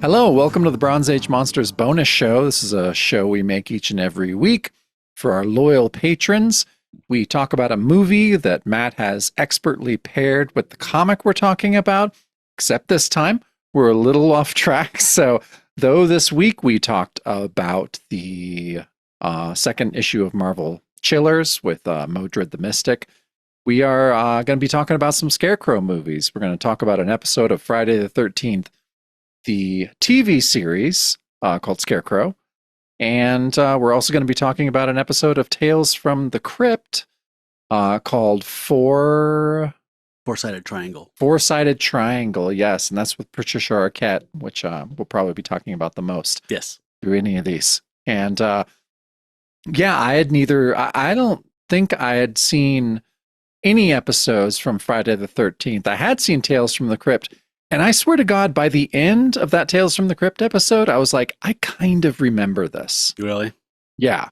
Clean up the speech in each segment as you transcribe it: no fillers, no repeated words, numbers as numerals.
Hello, welcome to the Bronze Age Monsters bonus show. This is a show we make each and every week for our loyal patrons. We talk about a movie that Matt has expertly paired with the comic we're talking about, except this time we're a little off track. So, though this week we talked about the second issue of Marvel Chillers with Modred the Mystic, we are going to be talking about some Scarecrow movies. We're going to talk about an episode of Friday the 13th, the TV series called Scarecrow. And we're also going to be talking about an episode of Tales from the Crypt called Four-sided triangle. Four-sided Triangle, yes. And that's with Patricia Arquette, which we'll probably be talking about the most. Yes. Through any of these. And yeah, I don't think I had seen any episodes from Friday the 13th. I had seen Tales from the Crypt. And I swear to God, by the end of that Tales from the Crypt episode, I was like, I kind of remember this. Really? Yeah.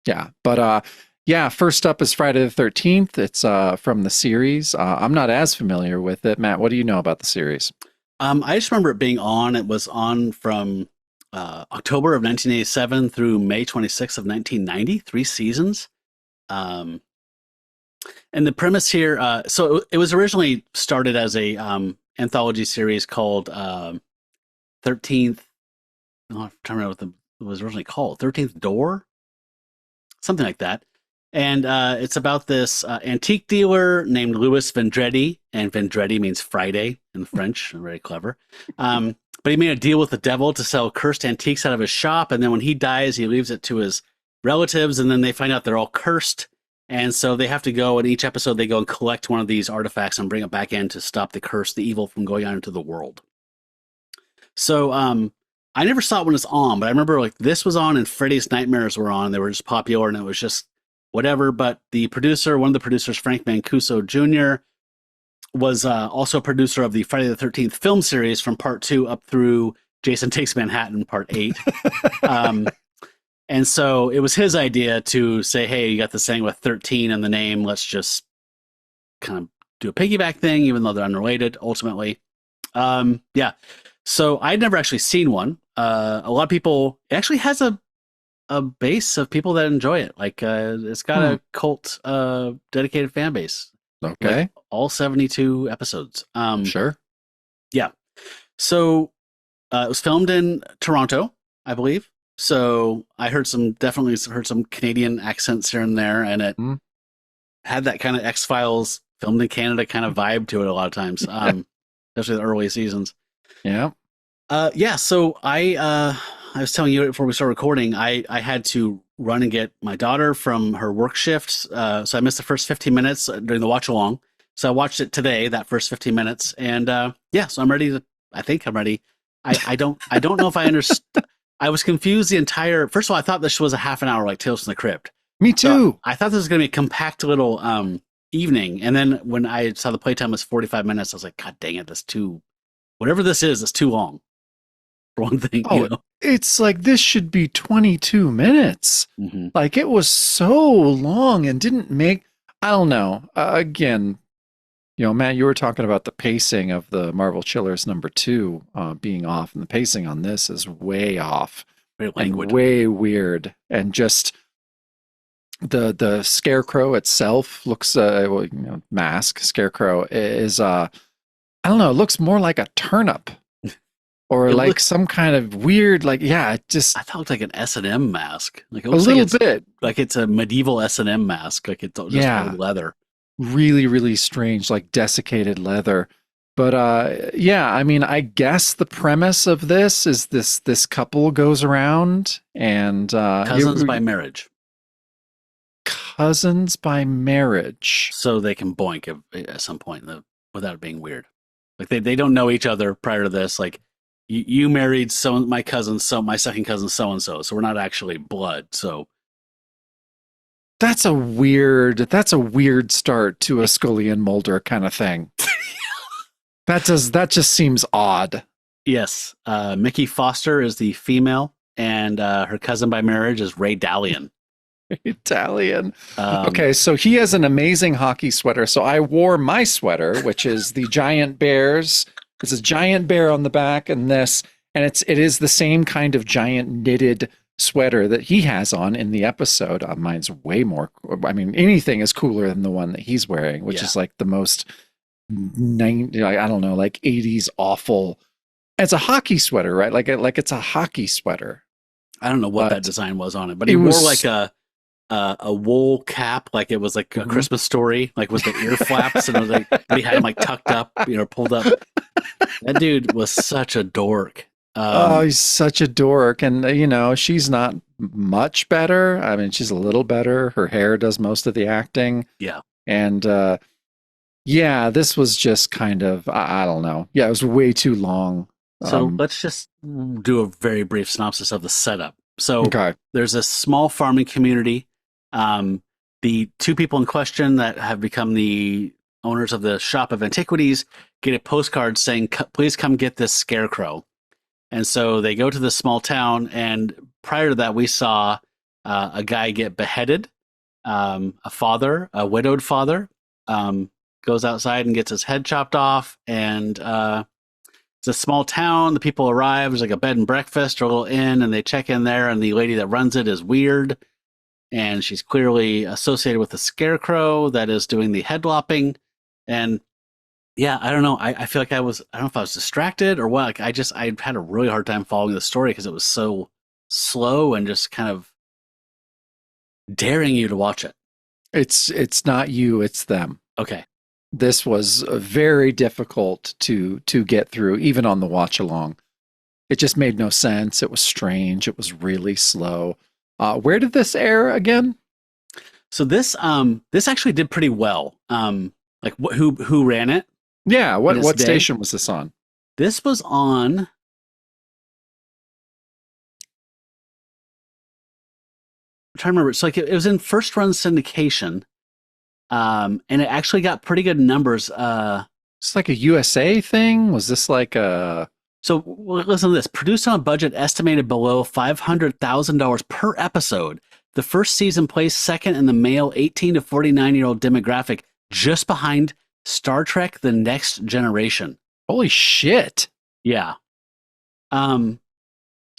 Yeah. But yeah, first up is Friday the 13th. It's from the series. I'm not as familiar with it. Matt, what do you know about the series? I just remember it being on. It was on from October of 1987 through May 26th of 1990, 3 seasons. And the premise here, so it was originally started as a anthology series called 13th. I'm trying to remember what it was originally called. 13th Door? Something like that. And it's about this antique dealer named Louis Vendredi. And Vendredi means Friday in French. Very clever. But he made a deal with the devil to sell cursed antiques out of his shop. And then when he dies, he leaves it to his relatives. And then they find out they're all cursed. And so they have to go, in each episode, they go and collect one of these artifacts and bring it back in to stop the curse, the evil from going out into the world. So I never saw it when it's on, but I remember like this was on and Freddy's Nightmares were on. They were just popular and it was just whatever. But the producer, one of the producers, Frank Mancuso Jr., was also a producer of the Friday the 13th film series from part 2 up through Jason Takes Manhattan, part 8. And so it was his idea to say, hey, you got this thing with 13 in the name. Let's just kind of do a piggyback thing, even though they're unrelated, ultimately. Yeah. So I'd never actually seen one. A lot of people, it actually has a base of people that enjoy it. Like it's got a cult dedicated fan base. Okay. Like all 72 episodes. Sure. Yeah. So it was filmed in Toronto, I believe. So I definitely heard some Canadian accents here and there, and it had that kind of X-Files filmed in Canada kind of vibe to it a lot of times, especially the early seasons. Yeah. Yeah. So I was telling you before we started recording, I had to run and get my daughter from her work shifts. So I missed the first 15 minutes during the watch along. So I watched it today, that first 15 minutes, and yeah. So I'm ready I think I'm ready. I don't know if I understand. I was confused the entire. First of all, I thought this was a half an hour like Tales from the Crypt. Me too. So I thought this was going to be a compact little evening, and then when I saw the playtime was 45 minutes, I was like, God dang it, that's too. Whatever this is, it's too long. For one thing, you know? It's like this should be 22 minutes. Mm-hmm. Like it was so long and didn't make. I don't know. Again, you know, Matt, you were talking about the pacing of the Marvel Chillers #2 being off, and the pacing on this is way off. Very languid. And way weird. And just the Scarecrow itself looks, mask, Scarecrow is, I don't know, it looks more like a turnip. Or like some kind of weird, like, yeah, it just. I thought it looked like an S&M mask. Like it a looks little bit. Like it's a medieval S&M mask. Like it's just leather. Really, really strange, like desiccated leather. But yeah, I mean, I guess the premise of this is this couple goes around and cousins by marriage. Cousins by marriage. So they can boink at some point without it being weird. Like they don't know each other prior to this. Like you married my cousin, my second cousin so and so. So we're not actually blood. So. That's a weird start to a Scully and Mulder kind of thing. That just seems odd. Yes. Mickey Foster is the female, and her cousin by marriage is Ray Dallion. Italian. Okay, so he has an amazing hockey sweater. So I wore my sweater, which is the giant bears. It's a giant bear on the back and this. And it is the same kind of giant knitted sweater that he has on in the episode. Mine's way more. I mean, anything is cooler than the one that he's wearing, which is like the most I don't know, like 80s awful. It's a hockey sweater, right? Like it's a hockey sweater. I don't know what that design was on it, but he was, wore like a wool cap, like it was like a Christmas Story, like with the ear flaps, and it was like, but he had them like tucked up, pulled up. That dude was such a dork. He's such a dork, and she's not much better. I mean, she's a little better. Her hair does most of the acting. Yeah, and yeah, this was just kind of I don't know. Yeah, it was way too long. So let's just do a very brief synopsis of the setup. So there's a small farming community. The two people in question that have become the owners of the shop of antiquities get a postcard saying, "Please come get this Scarecrow." And so they go to this small town. And prior to that, we saw a guy get beheaded. A widowed father, goes outside and gets his head chopped off. And it's a small town. The people arrive. There's like a bed and breakfast or a little inn, and they check in there. And the lady that runs it is weird. And she's clearly associated with the Scarecrow that is doing the head lopping. And yeah, I don't know. I feel like I don't know if I was distracted or what. Like I had a really hard time following the story because it was so slow and just kind of daring you to watch it. It's not you, it's them. Okay. This was very difficult to get through, even on the watch along. It just made no sense. It was strange. It was really slow. Where did this air again? So this actually did pretty well. Like who ran it? Yeah, what station was this on? This was on. I'm trying to remember. It's like it was in first run syndication, and it actually got pretty good numbers. It's like a USA thing. Was this like a? So listen to this. Produced on a budget estimated below $500,000 per episode, the first season placed second in the male 18 to 49-year-old demographic, just behind Star Trek: The Next Generation. Holy shit! Yeah. So I'm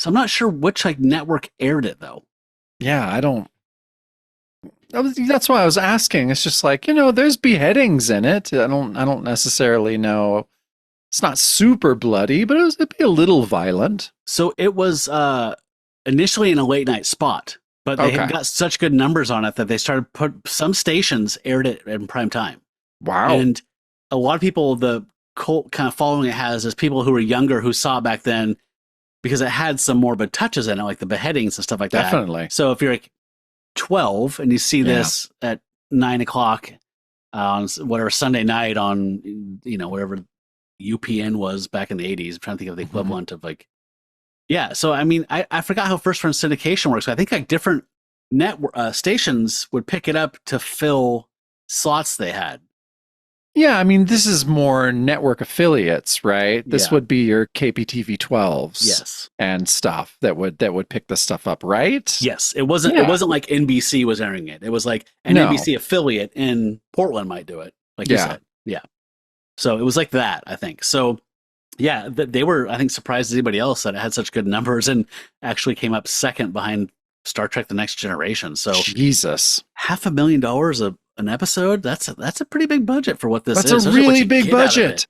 not sure which network aired it though. Yeah, I don't. That's why I was asking. It's just like, there's beheadings in it. I don't necessarily know. It's not super bloody, but it'd be a little violent. So it was initially in a late night spot, but they had got such good numbers on it that they started some stations aired it in prime time. Wow. And a lot of people, the cult kind of following it has is people who were younger who saw it back then because it had some morbid touches in it, like the beheadings and stuff like that. Definitely. So if you're like 12 and you see this at 9 o'clock on whatever Sunday night on, whatever UPN was back in the 80s. I'm trying to think of the equivalent of so I mean, I forgot how first run syndication works. I think like different network stations would pick it up to fill slots they had. Yeah, I mean, this is more network affiliates, right? This would be your KPTV 12s, yes, and stuff that would pick this stuff up, right? Yes, it wasn't like NBC was airing it. It was like an NBC affiliate in Portland might do it, like you said. Yeah. So it was like that, I think. So yeah, they were, I think, surprised as anybody else that it had such good numbers and actually came up second behind Star Trek: The Next Generation. So Jesus, $500,000 an episode. That's a pretty big budget for what this is. That's a really big budget.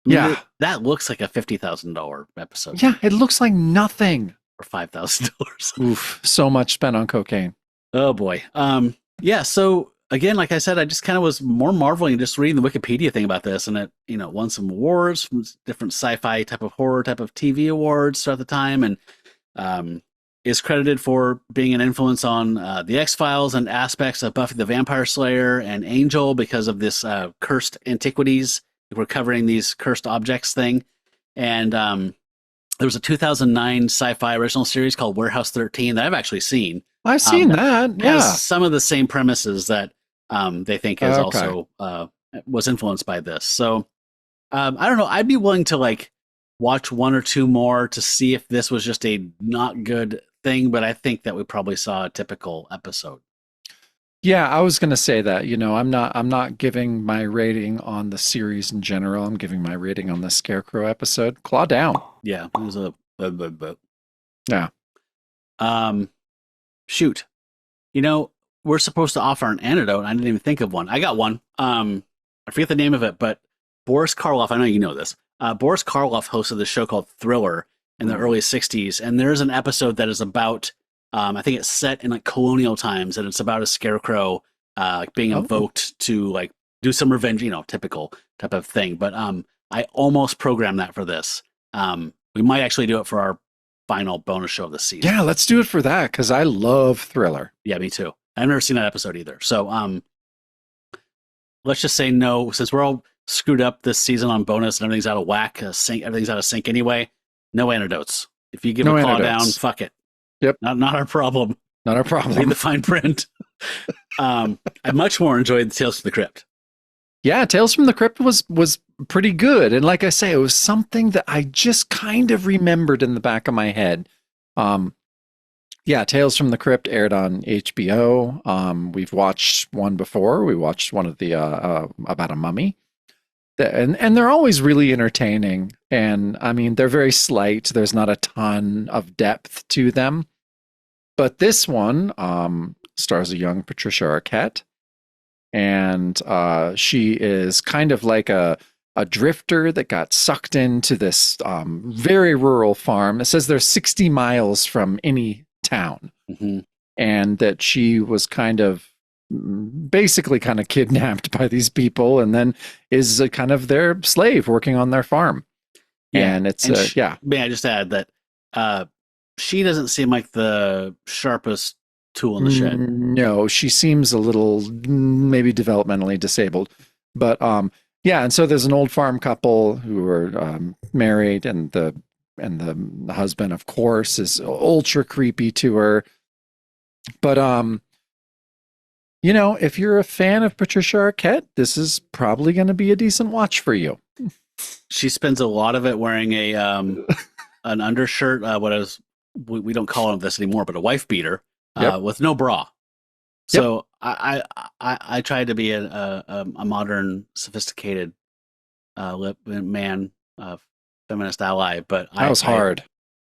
I mean, that looks like a $50,000 episode. Yeah, it looks like nothing. Or $5,000. Oof, so much spent on cocaine. Oh boy. Yeah. So again, like I said, I just kind of was more marveling just reading the Wikipedia thing about this, and it won some awards from different sci-fi type of horror type of TV awards throughout the time, and is credited for being an influence on the X-Files and aspects of Buffy the Vampire Slayer and Angel because of this cursed antiquities. We're covering these cursed objects thing. And there was a 2009 sci-fi original series called Warehouse 13 that I've actually seen. I've seen that. Yeah. Has some of the same premises that they think is also was influenced by this. So I don't know. I'd be willing to watch one or two more to see if this was just a not good thing, but I think that we probably saw a typical episode. Yeah, I was gonna say that. I'm not giving my rating on the series in general. I'm giving my rating on the Scarecrow episode. Claw down. Yeah, it was a. Yeah. Um, shoot. You know, we're supposed to offer an antidote. And I didn't even think of one. I got one. I forget the name of it, but Boris Karloff. I know you know this. Boris Karloff hosted this show called Thriller in the early '60s, and there's an episode that is about. I think it's set in like colonial times, and it's about a scarecrow being Oh. invoked to like do some revenge. Typical type of thing. But I almost programmed that for this. We might actually do it for our final bonus show of the season. Yeah, let's do it for that because I love Thriller. Yeah, me too. I've never seen that episode either. So let's just say no, since we're all screwed up this season on bonus and everything's out of whack, everything's out of sync anyway. No antidotes. If you give No a claw down, antidotes. fuck it. Yep. Not our problem. Not our Read problem. the fine print. I much more enjoyed the Tales from the Crypt. Yeah, Tales from the Crypt was pretty good. And like I say, it was something that I just kind of remembered in the back of my head. Yeah, Tales from the Crypt aired on HBO. We've watched one before. We watched one of the about a mummy. And they're always really entertaining. And I mean, they're very slight. There's not a ton of depth to them. But this one stars a young Patricia Arquette. And she is kind of like a drifter that got sucked into this very rural farm. It says they're 60 miles from any town. Mm-hmm. And that she was basically kind of kidnapped by these people and then is a kind of their slave working on their farm. Yeah. And it's, May I just add that she doesn't seem like the sharpest tool in the shed. No, she seems a little maybe developmentally disabled. But yeah, and so there's an old farm couple who are married, and the husband, of course, is ultra creepy to her. But if you're a fan of Patricia Arquette, this is probably going to be a decent watch for you. She spends a lot of it wearing a an undershirt. We don't call it this anymore, but a wife beater with no bra. So I tried to be a modern, sophisticated man, feminist ally, but that was hard.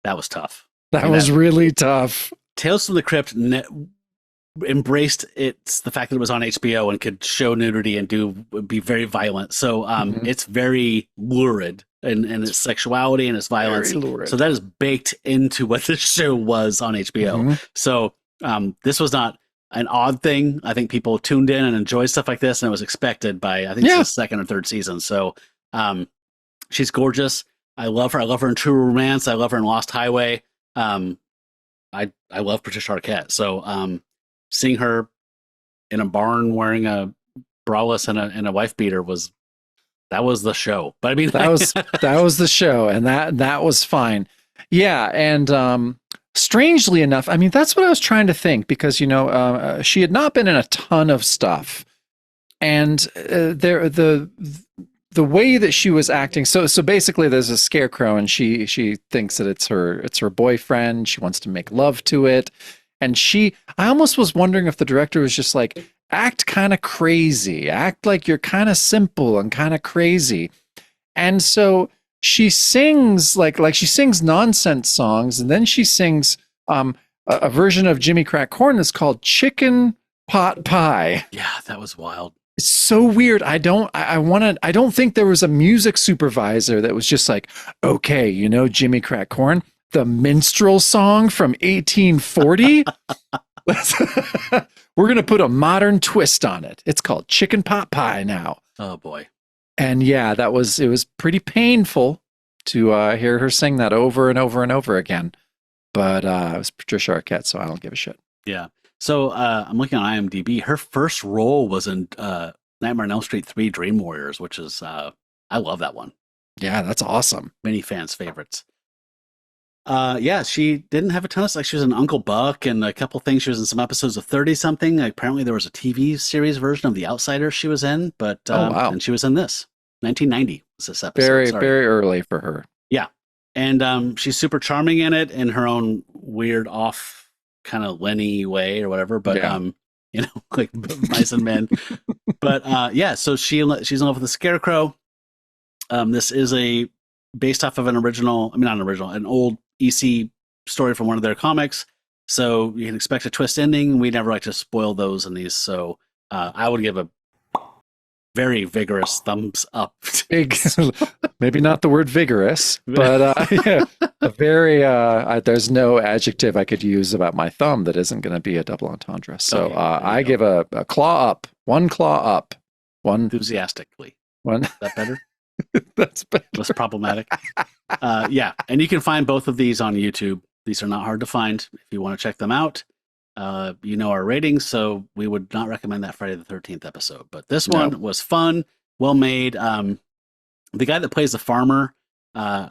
That was tough. That was really tough. Tales from the Crypt embraced the fact that it was on HBO and could show nudity and be very violent. So it's very lurid in its sexuality and its violence. So that is baked into what this show was on HBO. Mm-hmm. So this was not an odd thing. I think people tuned in and enjoyed stuff like this, and it was expected by it's the second or third season. So she's gorgeous. I love her. I love her in True Romance. I love her in Lost Highway. I love Patricia Arquette. So seeing her in a barn wearing a braless and a wife beater was the show. But I mean, that was the show, and that was fine. Yeah, and strangely enough, I mean, that's what I was trying to think, because she had not been in a ton of stuff, and the way that she was acting. So basically, there's a scarecrow, and she thinks that it's her boyfriend. She wants to make love to it. And I almost was wondering if the director was just like, act kind of crazy, act like you're kind of simple and kind of crazy. And so she sings like she sings nonsense songs, and then she sings a version of Jimmy Crack Corn that's called Chicken Pot Pie. Yeah, that was wild. It's so weird. I don't think there was a music supervisor that was just like, okay, Jimmy Crack Corn, the minstrel song from 1840. We're going to put a modern twist on it. It's called Chicken Pot Pie now. Oh boy. And yeah, it was pretty painful to hear her sing that over and over and over again. But it was Patricia Arquette, so I don't give a shit. Yeah. So I'm looking on IMDb. Her first role was in Nightmare on Elm Street 3 Dream Warriors, which is, I love that one. Yeah, that's awesome. Many fans' favorites. Yeah, she didn't have a ton of stuff. She was in Uncle Buck and a couple things. She was in some episodes of 30-something. Apparently there was a TV series version of The Outsider she was in, but wow. And she was in this. 1990 was this episode. Very, very early for her. Yeah. And she's super charming in it in her own weird off kind of Lenny way or whatever. But like mice and men. But yeah, so she's in love with the Scarecrow. This is based off of an old EC story from one of their comics. So you can expect a twist ending. We never like to spoil those in these. So I would give a very vigorous thumbs up. Big, maybe not the word vigorous, but yeah, a very, there's no adjective I could use about my thumb that isn't going to be a double entendre. So I give a claw up, one claw up, one enthusiastically. One. Is that better? That's better. Less problematic. Yeah. And you can find both of these on YouTube. These are not hard to find if you want to check them out. You know our ratings, so we would not recommend that Friday the 13th episode. But this one was fun, well made. The guy that plays the farmer, I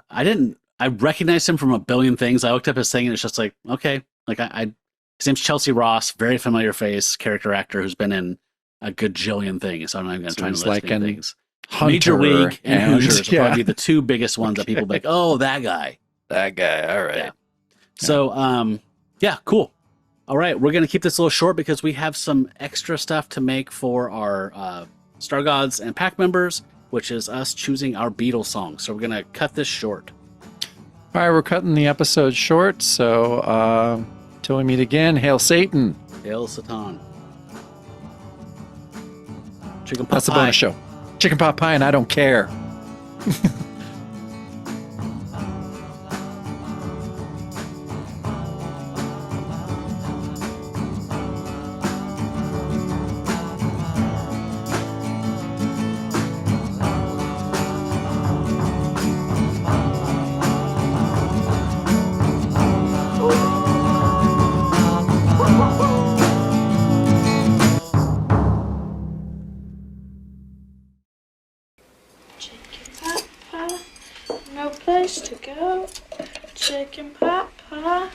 recognized him from a billion things. I looked up his thing and it's just like, okay. Like his name's Chelsea Ross, very familiar face, character actor who's been in a gajillion things. So I'm not even going to try and list any things. Hunter Major League and Hoosiers will probably be the two biggest ones that people be like, oh, that guy. That guy. All right. Yeah. So, yeah, cool. All right. We're going to keep this a little short because we have some extra stuff to make for our Star Gods and Pack members, which is us choosing our Beatles song. So we're going to cut this short. All right. We're cutting the episode short. So till we meet again, hail Satan. Hail Satan. Chicken pot That's the bonus show. Chicken pot pie and I don't care. No place to go. Chicken pot pie.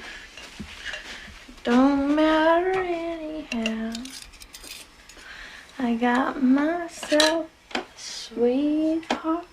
Don't matter anyhow. I got myself a sweetheart.